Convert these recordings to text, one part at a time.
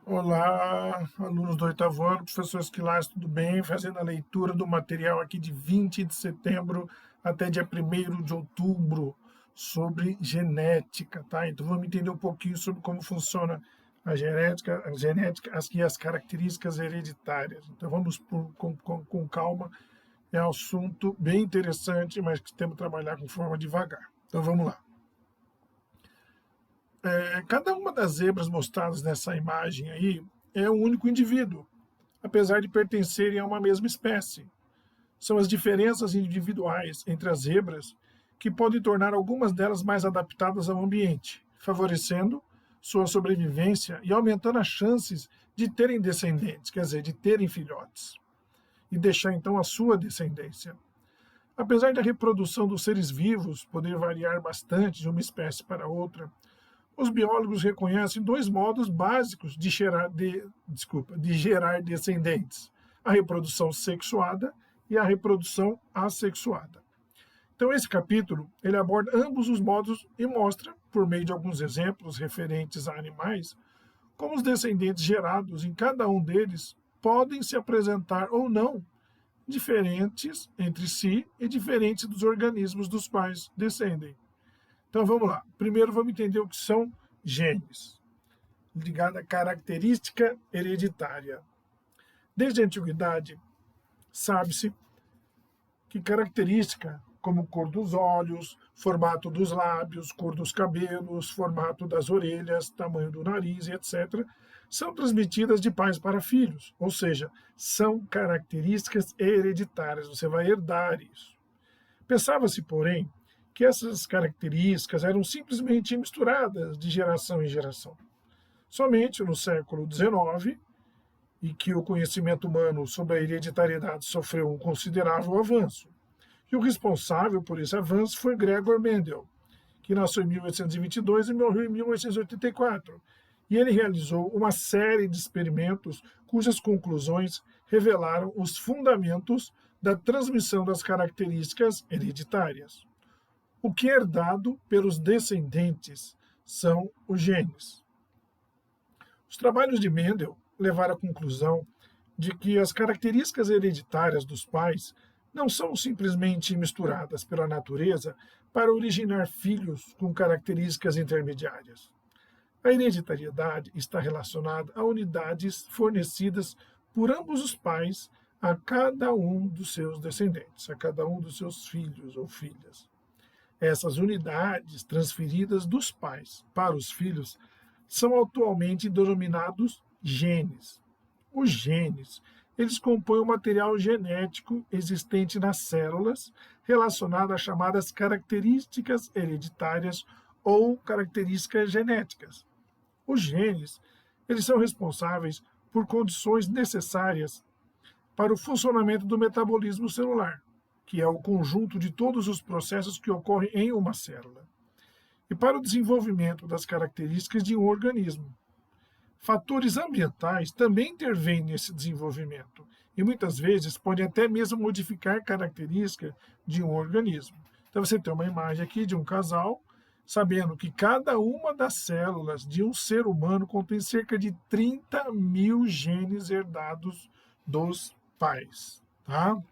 Olá, alunos do oitavo ano, professor Esquilares, tudo bem? Fazendo a leitura do material aqui de 20 de setembro até dia 1º de outubro, sobre genética, tá? Então vamos entender um pouquinho sobre como funciona as características hereditárias. Então vamos com calma, é um assunto bem interessante, mas que temos que trabalhar com forma devagar. Então vamos lá. Cada uma das zebras mostradas nessa imagem aí é um único indivíduo, apesar de pertencerem a uma mesma espécie. São as diferenças individuais entre as zebras que podem tornar algumas delas mais adaptadas ao ambiente, favorecendo sua sobrevivência e aumentando as chances de terem descendentes, quer dizer, de terem filhotes, e deixar então a sua descendência. Apesar da reprodução dos seres vivos poder variar bastante de uma espécie para outra, os biólogos reconhecem dois modos básicos de gerar descendentes: a reprodução sexuada e a reprodução assexuada. Então, esse capítulo ele aborda ambos os modos e mostra, por meio de alguns exemplos referentes a animais, como os descendentes gerados em cada um deles podem se apresentar ou não diferentes entre si e diferentes dos organismos dos quais descendem. Então vamos lá. Primeiro vamos entender o que são genes, ligado à característica hereditária. Desde a antiguidade, sabe-se que característica como cor dos olhos, formato dos lábios, cor dos cabelos, formato das orelhas, tamanho do nariz, etc., são transmitidas de pais para filhos, ou seja, são características hereditárias, você vai herdar isso. Pensava-se, porém, que essas características eram simplesmente misturadas de geração em geração. Somente no século XIX, e que o conhecimento humano sobre a hereditariedade sofreu um considerável avanço. E o responsável por esse avanço foi Gregor Mendel, que nasceu em 1822 e morreu em 1884. E ele realizou uma série de experimentos cujas conclusões revelaram os fundamentos da transmissão das características hereditárias. O que é herdado pelos descendentes são os genes. Os trabalhos de Mendel levaram à conclusão de que as características hereditárias dos pais não são simplesmente misturadas pela natureza para originar filhos com características intermediárias. A hereditariedade está relacionada a unidades fornecidas por ambos os pais a cada um dos seus descendentes, a cada um dos seus filhos ou filhas. Essas unidades transferidas dos pais para os filhos são atualmente denominados genes. Os genes, eles compõem o material genético existente nas células relacionado às chamadas características hereditárias ou características genéticas. Os genes, eles são responsáveis por condições necessárias para o funcionamento do metabolismo celular, que é o conjunto de todos os processos que ocorrem em uma célula, e para o desenvolvimento das características de um organismo. Fatores ambientais também intervêm nesse desenvolvimento e muitas vezes podem até mesmo modificar características de um organismo. Então você tem uma imagem aqui de um casal, sabendo que cada uma das células de um ser humano contém cerca de 30.000 genes herdados dos pais. Tá?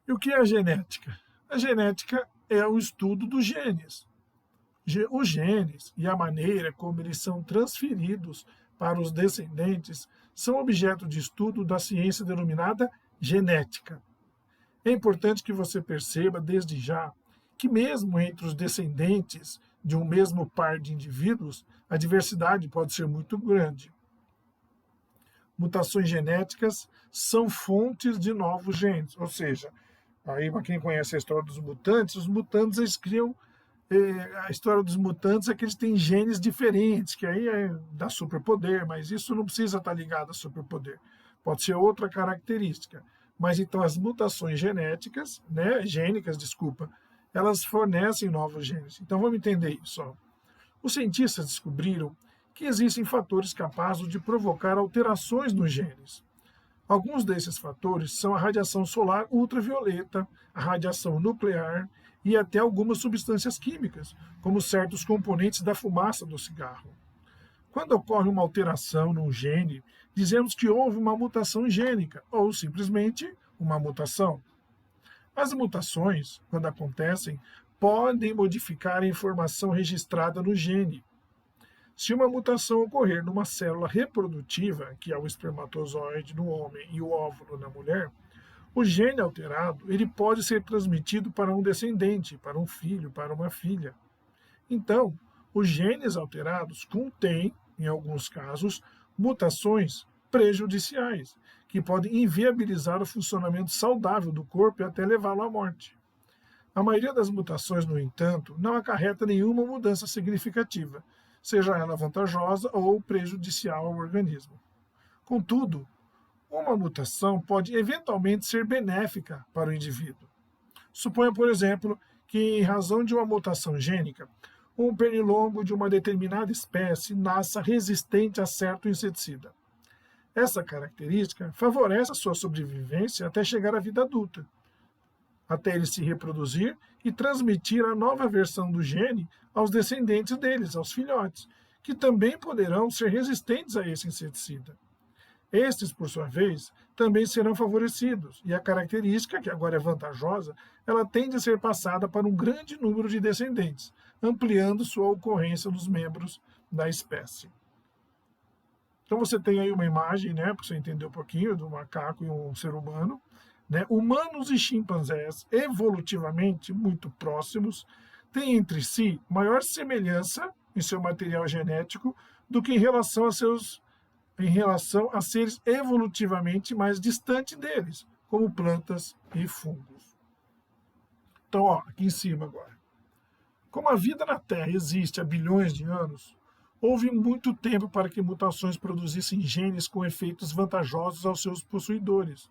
E o que é a genética? A genética é o estudo dos genes. Os genes e a maneira como eles são transferidos para os descendentes são objeto de estudo da ciência denominada genética. É importante que você perceba desde já que mesmo entre os descendentes de um mesmo par de indivíduos, a diversidade pode ser muito grande. Mutações genéticas são fontes de novos genes, ou seja, aí para quem conhece a história dos mutantes, os mutantes eles criam a história dos mutantes é que eles têm genes diferentes, que aí dá superpoder, mas isso não precisa estar ligado a superpoder. Pode ser outra característica. Mas então as mutações gênicas, elas fornecem novos genes. Então vamos entender isso. Ó. Os cientistas descobriram que existem fatores capazes de provocar alterações nos genes. Alguns desses fatores são a radiação solar ultravioleta, a radiação nuclear e até algumas substâncias químicas, como certos componentes da fumaça do cigarro. Quando ocorre uma alteração num gene, dizemos que houve uma mutação gênica, ou simplesmente uma mutação. As mutações, quando acontecem, podem modificar a informação registrada no gene. Se uma mutação ocorrer numa célula reprodutiva, que é o espermatozoide no homem e o óvulo na mulher, o gene alterado ele pode ser transmitido para um descendente, para um filho, para uma filha. Então, os genes alterados contêm, em alguns casos, mutações prejudiciais, que podem inviabilizar o funcionamento saudável do corpo e até levá-lo à morte. A maioria das mutações, no entanto, não acarreta nenhuma mudança significativa, seja ela vantajosa ou prejudicial ao organismo. Contudo, uma mutação pode eventualmente ser benéfica para o indivíduo. Suponha, por exemplo, que em razão de uma mutação gênica, um pernilongo de uma determinada espécie nasça resistente a certo inseticida. Essa característica favorece a sua sobrevivência até chegar à vida adulta, até ele se reproduzir e transmitir a nova versão do gene aos descendentes deles, aos filhotes, que também poderão ser resistentes a esse inseticida. Estes, por sua vez, também serão favorecidos, e a característica, que agora é vantajosa, ela tende a ser passada para um grande número de descendentes, ampliando sua ocorrência nos membros da espécie. Então você tem aí uma imagem, para você entender um pouquinho, do macaco e um ser humano. Humanos e chimpanzés, evolutivamente muito próximos, têm entre si maior semelhança em seu material genético do que em relação a seres evolutivamente mais distantes deles, como plantas e fungos. Então, aqui em cima agora. Como a vida na Terra existe há bilhões de anos, houve muito tempo para que mutações produzissem genes com efeitos vantajosos aos seus possuidores.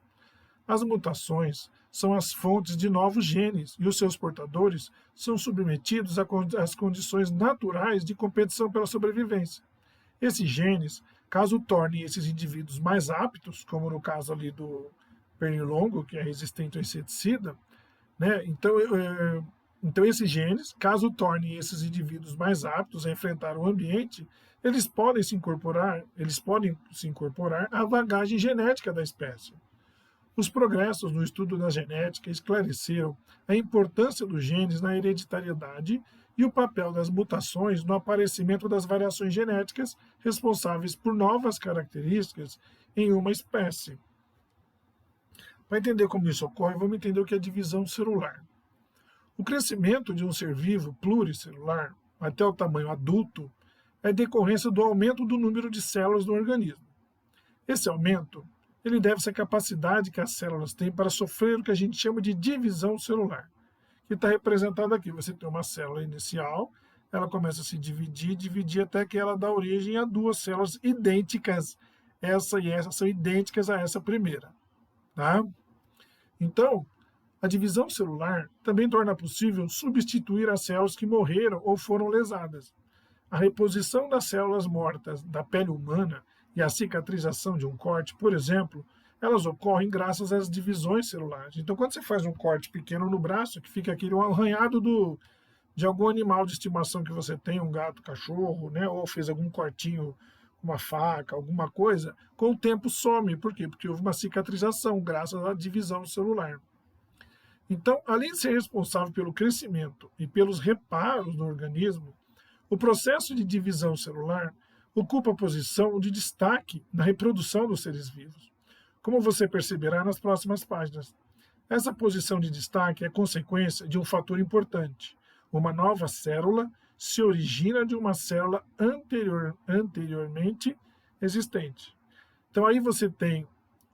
As mutações são as fontes de novos genes e os seus portadores são submetidos às condições naturais de competição pela sobrevivência. Esses genes, caso tornem esses indivíduos mais aptos, como no caso ali do pernilongo, que é resistente ao inseticida, então esses genes, caso tornem esses indivíduos mais aptos a enfrentar o ambiente, eles podem se incorporar à bagagem genética da espécie. Os progressos no estudo da genética esclareceram a importância dos genes na hereditariedade e o papel das mutações no aparecimento das variações genéticas responsáveis por novas características em uma espécie. Para entender como isso ocorre, vamos entender o que é divisão celular. O crescimento de um ser vivo pluricelular até o tamanho adulto é decorrência do aumento do número de células no organismo. Esse aumento ele deve-se à capacidade que as células têm para sofrer o que a gente chama de divisão celular, que está representado aqui. Você tem uma célula inicial, ela começa a se dividir até que ela dá origem a duas células idênticas. Essa e essa são idênticas a essa primeira. Tá? Então, a divisão celular também torna possível substituir as células que morreram ou foram lesadas. A reposição das células mortas da pele humana e a cicatrização de um corte, por exemplo, elas ocorrem graças às divisões celulares. Então, quando você faz um corte pequeno no braço, que fica aquele arranhado de algum animal de estimação que você tem, um gato, cachorro, ou fez algum cortinho com uma faca, alguma coisa, com o tempo some. Por quê? Porque houve uma cicatrização graças à divisão celular. Então, além de ser responsável pelo crescimento e pelos reparos no organismo, o processo de divisão celular ocupa posição de destaque na reprodução dos seres vivos, como você perceberá nas próximas páginas. Essa posição de destaque é consequência de um fator importante. Uma nova célula se origina de uma célula anteriormente existente. Então aí você tem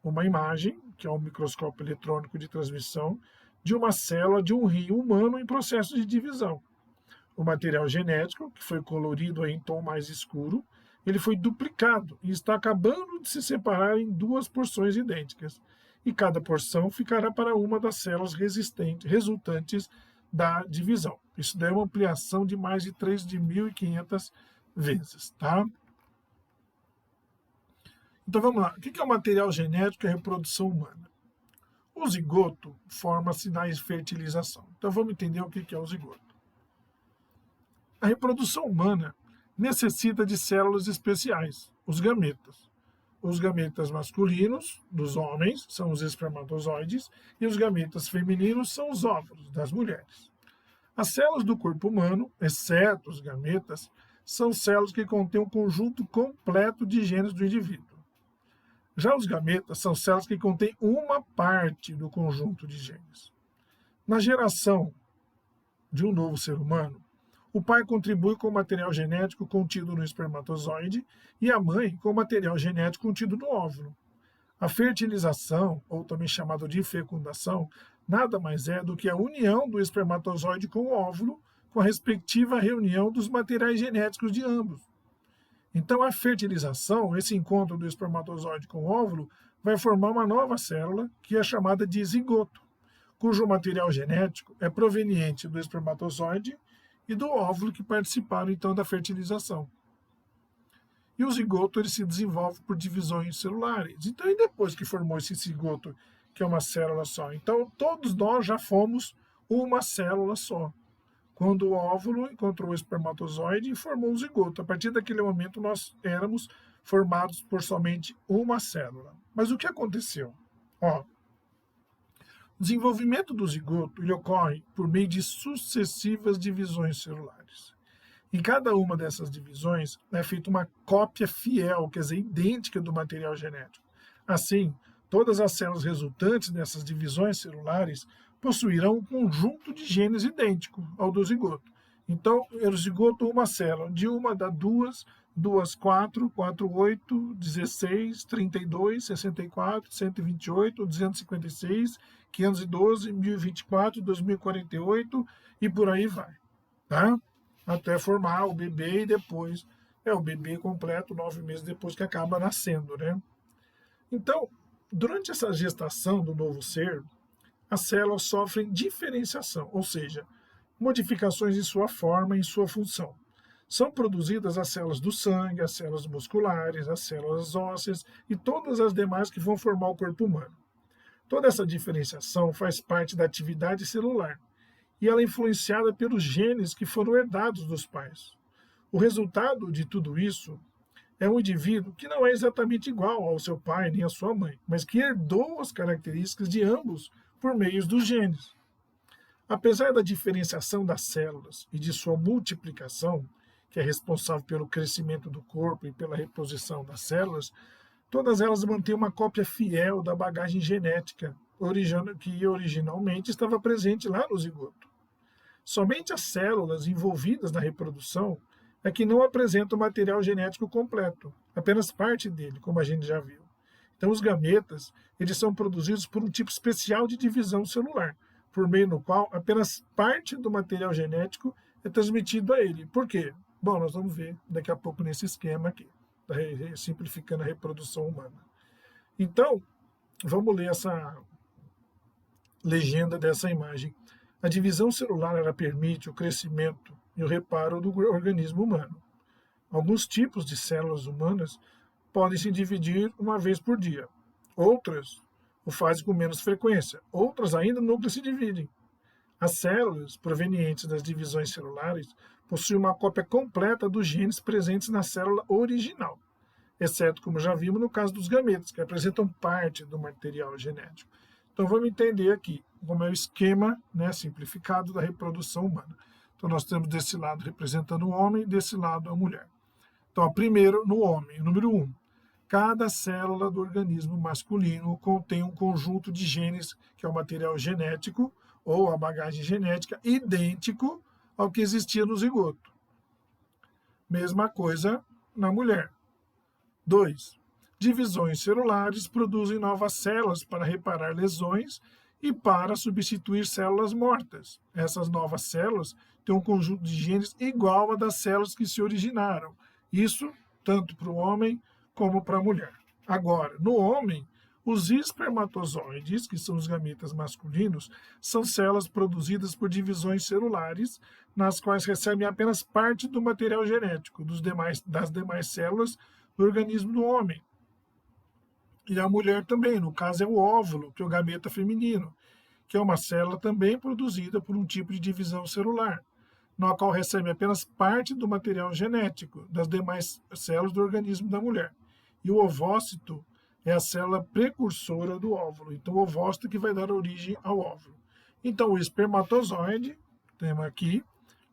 uma imagem, que é um microscópio eletrônico de transmissão, de uma célula de um rio humano em processo de divisão. O material genético, que foi colorido em tom mais escuro, ele foi duplicado e está acabando de se separar em duas porções idênticas. E cada porção ficará para uma das células resultantes da divisão. Isso daí é uma ampliação de mais de 3.500 vezes. Tá? Então vamos lá. O que é o material genético e a reprodução humana? O zigoto forma sinais de fertilização. Então vamos entender o que é o zigoto. A reprodução humana necessita de células especiais, os gametas. Os gametas masculinos, dos homens, são os espermatozoides, e os gametas femininos são os óvulos, das mulheres. As células do corpo humano, exceto os gametas, são células que contêm um conjunto completo de genes do indivíduo. Já os gametas são células que contêm uma parte do conjunto de genes. Na geração de um novo ser humano, o pai contribui com o material genético contido no espermatozoide e a mãe com o material genético contido no óvulo. A fertilização, ou também chamada de fecundação, nada mais é do que a união do espermatozoide com o óvulo, com a respectiva reunião dos materiais genéticos de ambos. Então, a fertilização, esse encontro do espermatozoide com o óvulo, vai formar uma nova célula, que é chamada de zigoto, cujo material genético é proveniente do espermatozoide e do óvulo que participaram, então, da fertilização. E o zigoto ele se desenvolve por divisões celulares. Então, e depois que formou esse zigoto, que é uma célula só? Então, todos nós já fomos uma célula só. Quando o óvulo encontrou o espermatozoide e formou o zigoto. A partir daquele momento, nós éramos formados por somente uma célula. Mas o que aconteceu? O desenvolvimento do zigoto ele ocorre por meio de sucessivas divisões celulares. Em cada uma dessas divisões é feita uma cópia fiel, quer dizer, idêntica do material genético. Assim, todas as células resultantes dessas divisões celulares possuirão um conjunto de genes idêntico ao do zigoto. Então, o zigoto, uma célula, de uma dá duas, duas, 4, 4, 8, 16, 32, 64, 128, 256, 512, 1024, 2048 e por aí vai, tá? Até formar o bebê e depois o bebê completo 9 meses depois que acaba nascendo, né? Então, durante essa gestação do novo ser, as células sofrem diferenciação, ou seja, modificações em sua forma e em sua função. São produzidas as células do sangue, as células musculares, as células ósseas e todas as demais que vão formar o corpo humano. Toda essa diferenciação faz parte da atividade celular e ela é influenciada pelos genes que foram herdados dos pais. O resultado de tudo isso é um indivíduo que não é exatamente igual ao seu pai nem à sua mãe, mas que herdou as características de ambos por meio dos genes. Apesar da diferenciação das células e de sua multiplicação, que é responsável pelo crescimento do corpo e pela reposição das células, todas elas mantêm uma cópia fiel da bagagem genética que originalmente estava presente lá no zigoto. Somente as células envolvidas na reprodução é que não apresentam material genético completo, apenas parte dele, como a gente já viu. Então, os gametas eles são produzidos por um tipo especial de divisão celular, por meio no qual apenas parte do material genético é transmitido a ele. Por quê? Bom, nós vamos ver daqui a pouco nesse esquema aqui, simplificando a reprodução humana. Então, vamos ler essa legenda dessa imagem. A divisão celular ela permite o crescimento e o reparo do organismo humano. Alguns tipos de células humanas podem se dividir uma vez por dia. Outras o fazem com menos frequência. Outras ainda nunca se dividem. As células provenientes das divisões celulares possuem uma cópia completa dos genes presentes na célula original, exceto, como já vimos, no caso dos gametas, que apresentam parte do material genético. Então, vamos entender aqui como é o esquema simplificado da reprodução humana. Então, nós temos desse lado representando o homem e desse lado a mulher. Então, primeiro, no homem, número 1. Cada célula do organismo masculino contém um conjunto de genes, que é o material genético, ou a bagagem genética, idêntico ao que existia no zigoto. Mesma coisa na mulher. 2. Divisões celulares produzem novas células para reparar lesões e para substituir células mortas. Essas novas células têm um conjunto de genes igual a das células que se originaram. Isso tanto para o homem como para a mulher. Agora, no homem, os espermatozoides, que são os gametas masculinos, são células produzidas por divisões celulares, nas quais recebem apenas parte do material genético das demais células do organismo do homem. E a mulher também, no caso é o óvulo, que é o gameta feminino, que é uma célula também produzida por um tipo de divisão celular. na qual recebe apenas parte do material genético das demais células do organismo da mulher. E o ovócito é a célula precursora do óvulo. Então, o ovócito que vai dar origem ao óvulo. Então, o espermatozoide, temos aqui,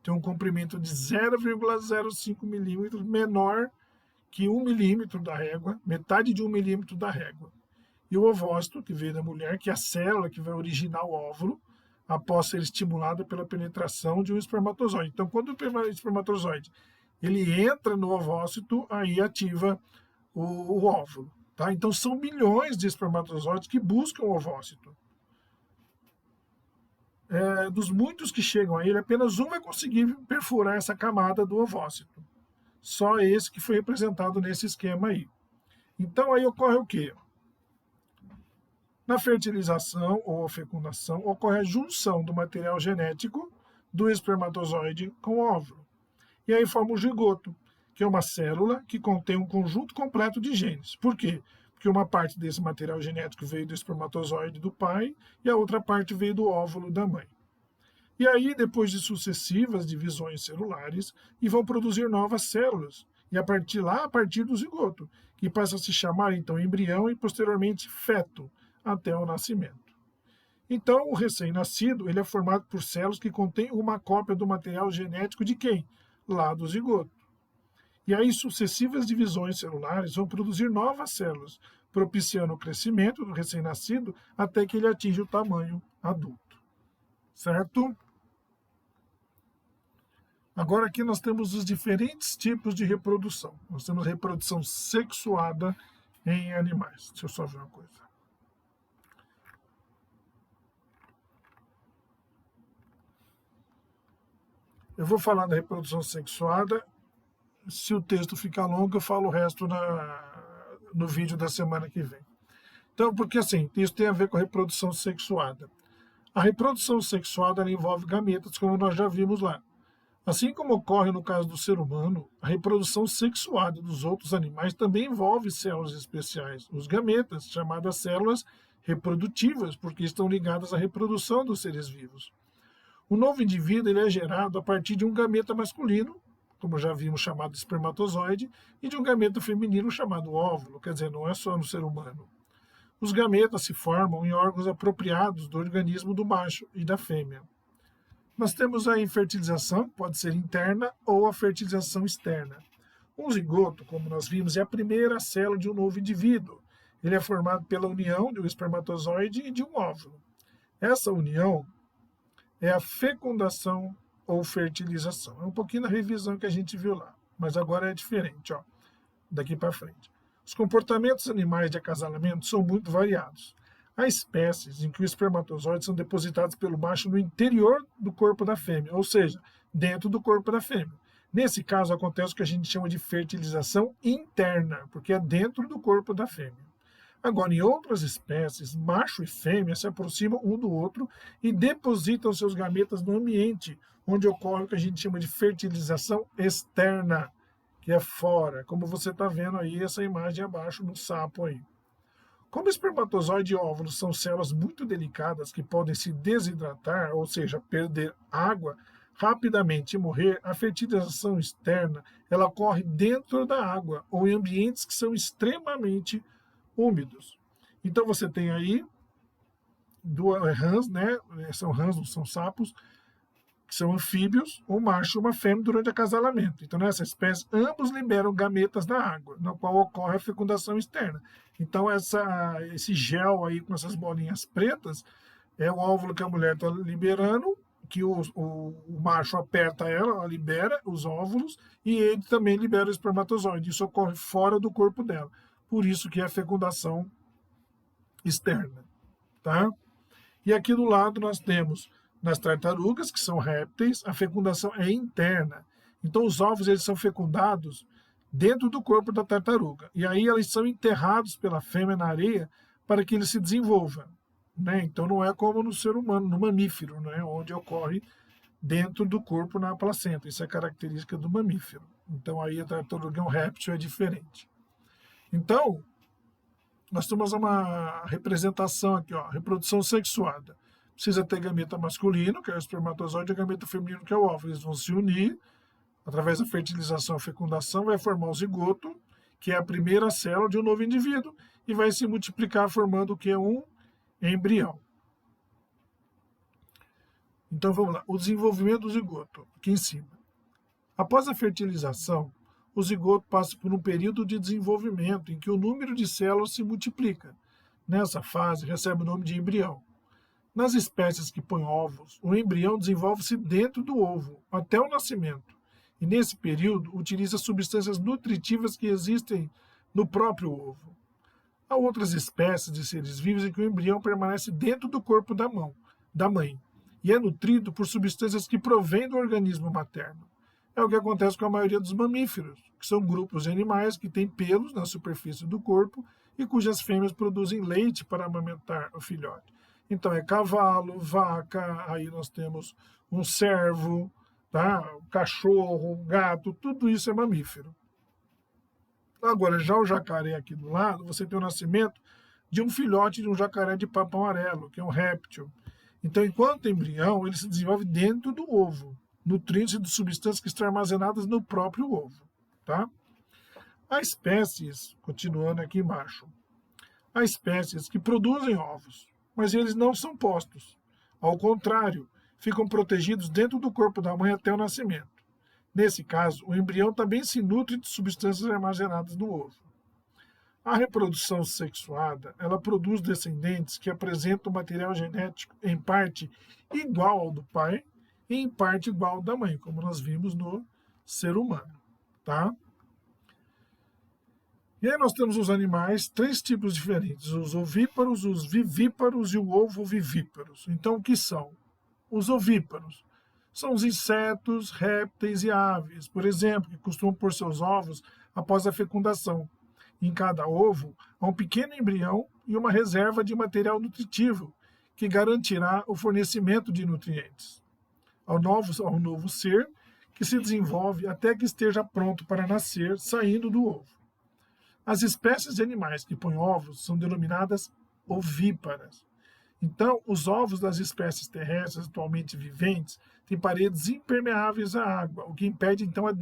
tem um comprimento de 0,05 milímetros, menor que 1 milímetro da régua, metade de 1 milímetro da régua. E o ovócito, que veio da mulher, que é a célula que vai originar o óvulo, após ser estimulada pela penetração de um espermatozoide. Então, quando o espermatozoide ele entra no ovócito, aí ativa o óvulo. Tá? Então, são milhões de espermatozoides que buscam o ovócito. Dos muitos que chegam a ele, apenas um vai conseguir perfurar essa camada do ovócito. Só esse que foi representado nesse esquema aí. Então, aí ocorre o quê? Na fertilização ou fecundação, ocorre a junção do material genético do espermatozoide com o óvulo. E aí forma o zigoto, que é uma célula que contém um conjunto completo de genes. Por quê? Porque uma parte desse material genético veio do espermatozoide do pai e a outra parte veio do óvulo da mãe. E aí, depois de sucessivas divisões celulares, e vão produzir novas células. E a partir do zigoto, que passa a se chamar então embrião e posteriormente feto, até o nascimento. Então, o recém-nascido ele é formado por células que contêm uma cópia do material genético de quem? Lá do zigoto. E aí, sucessivas divisões celulares vão produzir novas células, propiciando o crescimento do recém-nascido até que ele atinja o tamanho adulto. Certo? Agora aqui nós temos os diferentes tipos de reprodução. Nós temos reprodução sexuada em animais. Deixa eu só ver uma coisa. Eu vou falar da reprodução sexuada. Se o texto ficar longo, eu falo o resto no vídeo da semana que vem. Então, porque assim, isso tem a ver com a reprodução sexuada. A reprodução sexuada ela envolve gametas, como nós já vimos lá. Assim como ocorre no caso do ser humano, a reprodução sexuada dos outros animais também envolve células especiais, os gametas, chamadas células reprodutivas, porque estão ligadas à reprodução dos seres vivos. O novo indivíduo ele é gerado a partir de um gameta masculino, como já vimos chamado espermatozoide, e de um gameta feminino chamado óvulo, quer dizer, não é só no ser humano. Os gametas se formam em órgãos apropriados do organismo do macho e da fêmea. Nós temos a fertilização, pode ser interna ou a fertilização externa. Um zigoto, como nós vimos, é a primeira célula de um novo indivíduo. Ele é formado pela união de um espermatozoide e de um óvulo. Essa união é a fecundação ou fertilização. É um pouquinho da revisão que a gente viu lá, mas agora é diferente, daqui para frente. Os comportamentos animais de acasalamento são muito variados. Há espécies em que os espermatozoides são depositados pelo macho no interior do corpo da fêmea, ou seja, dentro do corpo da fêmea. Nesse caso, acontece o que a gente chama de fertilização interna, porque é dentro do corpo da fêmea. Agora, em outras espécies, macho e fêmea se aproximam um do outro e depositam seus gametas no ambiente, onde ocorre o que a gente chama de fertilização externa, que é fora, como você está vendo aí essa imagem abaixo no sapo aí. Como espermatozoide e óvulo são células muito delicadas que podem se desidratar, ou seja, perder água rapidamente e morrer, a fertilização externa ela ocorre dentro da água ou em ambientes que são extremamente úmidos. Então você tem aí rãs, né? São rãs, não são sapos, que são anfíbios, um macho e uma fêmea durante acasalamento. Então, nessa espécie, ambos liberam gametas da água, na qual ocorre a fecundação externa. Então, esse gel aí com essas bolinhas pretas é o óvulo que a mulher está liberando, que o macho aperta ela libera os óvulos, e ele também libera o espermatozoide. Isso ocorre fora do corpo dela. Por isso que é a fecundação externa. Tá? E aqui do lado nós temos, nas tartarugas, que são répteis, a fecundação é interna. Então os ovos eles são fecundados dentro do corpo da tartaruga. E aí eles são enterrados pela fêmea na areia para que ele se desenvolva. Né? Então não é como no ser humano, no mamífero, né? Onde ocorre dentro do corpo na placenta. Isso é característica do mamífero. Então aí a tartaruga é um réptil, é diferente. Então, nós temos uma representação aqui, reprodução sexuada. precisa ter gameta masculino, que é o espermatozoide, e gameta feminino, que é o óvulo. Eles vão se unir através da fertilização e fecundação, vai formar o zigoto, que é a primeira célula de um novo indivíduo, e vai se multiplicar formando o que é um embrião. Então vamos lá, o desenvolvimento do zigoto, aqui em cima. Após a fertilização, o zigoto passa por um período de desenvolvimento em que o número de células se multiplica. Nessa fase, recebe o nome de embrião. Nas espécies que põem ovos, o embrião desenvolve-se dentro do ovo, até o nascimento. E nesse período, utiliza substâncias nutritivas que existem no próprio ovo. Há outras espécies de seres vivos em que o embrião permanece dentro do corpo da mãe, e é nutrido por substâncias que provêm do organismo materno. É o que acontece com a maioria dos mamíferos, que são grupos de animais que têm pelos na superfície do corpo e cujas fêmeas produzem leite para amamentar o filhote. Então é cavalo, vaca, aí nós temos um cervo, tá? Cachorro, gato, tudo isso é mamífero. Agora, já o jacaré aqui do lado, você tem o nascimento de um filhote de um jacaré de papo amarelo, que é um réptil. Então, enquanto embrião, ele se desenvolve dentro do ovo, nutrindo-se de substâncias que estão armazenadas no próprio ovo. Tá? Há espécies, continuando aqui embaixo, há espécies que produzem ovos, mas eles não são postos. Ao contrário, ficam protegidos dentro do corpo da mãe até o nascimento. Nesse caso, o embrião também se nutre de substâncias armazenadas no ovo. A reprodução sexuada, ela produz descendentes que apresentam material genético em parte igual ao do pai e em parte igual ao da mãe, como nós vimos no ser humano, tá? E aí nós temos os animais, três tipos diferentes, os ovíparos, os vivíparos e o ovovivíparos. Então, o que são? Os ovíparos são os insetos, répteis e aves, por exemplo, que costumam pôr seus ovos após a fecundação. Em cada ovo, há um pequeno embrião e uma reserva de material nutritivo, que garantirá o fornecimento de nutrientes ao novo ser, que se desenvolve até que esteja pronto para nascer, saindo do ovo. As espécies de animais que põem ovos são denominadas ovíparas. Então, os ovos das espécies terrestres atualmente viventes têm paredes impermeáveis à água, o que impede então a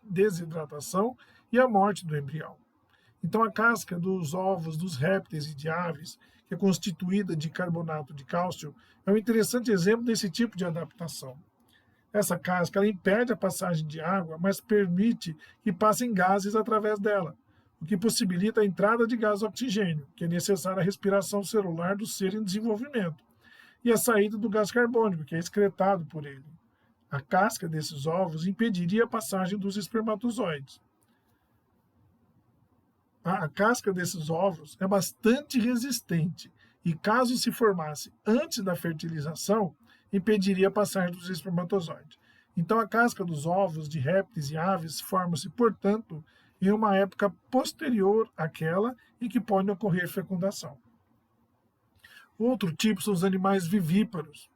desidratação e a morte do embrião. Então, a casca dos ovos dos répteis e de aves, que é constituída de carbonato de cálcio, é um interessante exemplo desse tipo de adaptação. Essa casca ela impede a passagem de água, mas permite que passem gases através dela, o que possibilita a entrada de gás oxigênio, que é necessário à respiração celular do ser em desenvolvimento, e a saída do gás carbônico, que é excretado por ele. A casca desses ovos impediria a passagem dos espermatozoides. A casca desses ovos é bastante resistente e, caso se formasse antes da fertilização, impediria a passagem dos espermatozoides. Então, a casca dos ovos de répteis e aves forma-se, portanto, em uma época posterior àquela em que pode ocorrer fecundação. O outro tipo são os animais vivíparos,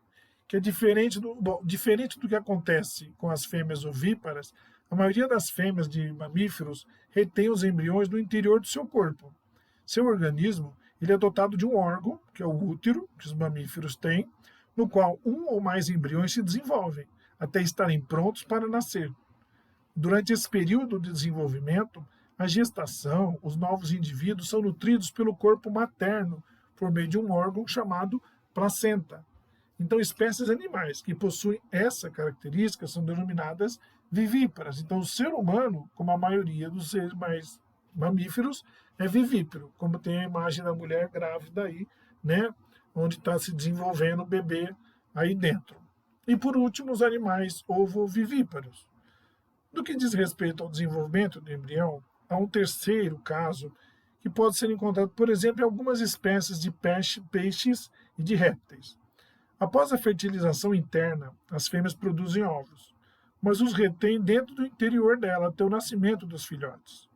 que é diferente do que acontece com as fêmeas ovíparas. A maioria das fêmeas de mamíferos retém os embriões no interior do seu corpo. Seu organismo ele é dotado de um órgão, que é o útero, que os mamíferos têm, no qual um ou mais embriões se desenvolvem, até estarem prontos para nascer. Durante esse período de desenvolvimento, a gestação, os novos indivíduos são nutridos pelo corpo materno, por meio de um órgão chamado placenta. Então, espécies animais que possuem essa característica são denominadas vivíparas. Então, o ser humano, como a maioria dos seres mais mamíferos, é vivíparo, como tem a imagem da mulher grávida aí, né, onde está se desenvolvendo o bebê aí dentro. E, por último, os animais ovovivíparos. No que diz respeito ao desenvolvimento do embrião, há um terceiro caso que pode ser encontrado, por exemplo, em algumas espécies de peixes e de répteis. Após a fertilização interna, as fêmeas produzem ovos, mas os retêm dentro do interior dela até o nascimento dos filhotes.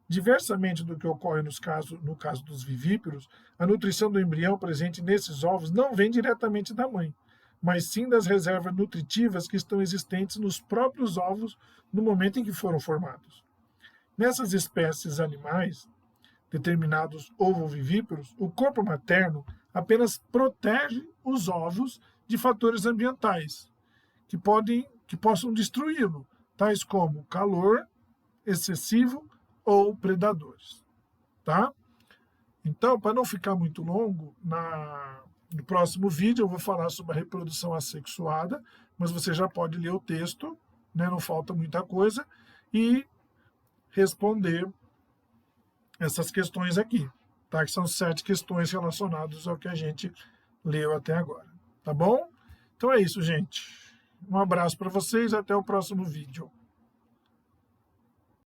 Diversamente do que ocorre no caso dos vivíparos, a nutrição do embrião presente nesses ovos não vem diretamente da mãe, mas sim das reservas nutritivas que estão existentes nos próprios ovos no momento em que foram formados. Nessas espécies animais, determinados ovovivíparos, o corpo materno apenas protege os ovos de fatores ambientais que possam destruí-lo, tais como calor excessivo ou predadores, tá? Então, para não ficar muito longo, no próximo vídeo eu vou falar sobre a reprodução assexuada, mas você já pode ler o texto, né, não falta muita coisa, e responder essas questões aqui, tá? Que são 7 questões relacionadas ao que a gente leu até agora, tá bom? Então é isso, gente. Um abraço para vocês, até o próximo vídeo.